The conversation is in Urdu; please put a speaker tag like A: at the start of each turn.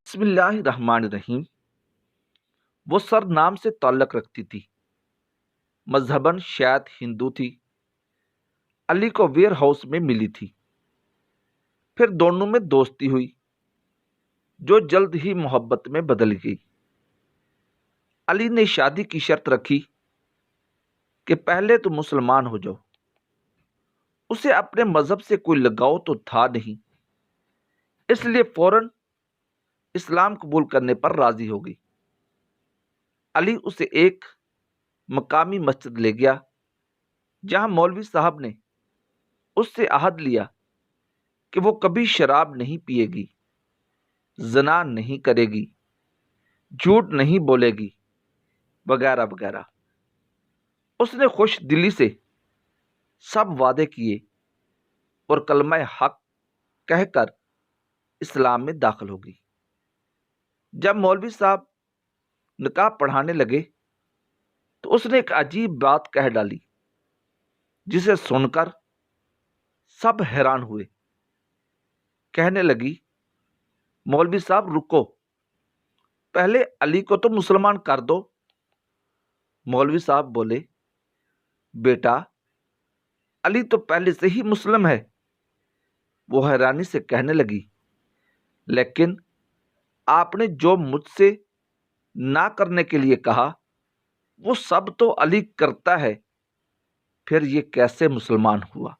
A: بسم اللہ الرحمن الرحیم۔ وہ سر نام سے تعلق رکھتی تھی، مذہباً شاید ہندو تھی۔ علی کو ویئر ہاؤس میں ملی تھی، پھر دونوں میں دوستی ہوئی جو جلد ہی محبت میں بدل گئی۔ علی نے شادی کی شرط رکھی کہ پہلے تو مسلمان ہو جاؤ۔ اسے اپنے مذہب سے کوئی لگاؤ تو تھا نہیں، اس لیے فوراً اسلام قبول کرنے پر راضی ہو گئی۔ علی اسے ایک مقامی مسجد لے گیا جہاں مولوی صاحب نے اس سے عہد لیا کہ وہ کبھی شراب نہیں پیے گی، زنا نہیں کرے گی، جھوٹ نہیں بولے گی، وغیرہ وغیرہ۔ اس نے خوش دلی سے سب وعدے کیے اور کلمہ حق کہہ کر اسلام میں داخل ہو گئی۔ جب مولوی صاحب نکاح پڑھانے لگے تو اس نے ایک عجیب بات کہہ ڈالی جسے سن کر سب حیران ہوئے۔ کہنے لگی، مولوی صاحب رکو، پہلے علی کو تو مسلمان کر دو۔ مولوی صاحب بولے، بیٹا علی تو پہلے سے ہی مسلم ہے۔ وہ حیرانی سے کہنے لگی، لیکن آپ نے جو مجھ سے نہ کرنے کے لیے کہا وہ سب تو علی کرتا ہے، پھر یہ کیسے مسلمان ہوا؟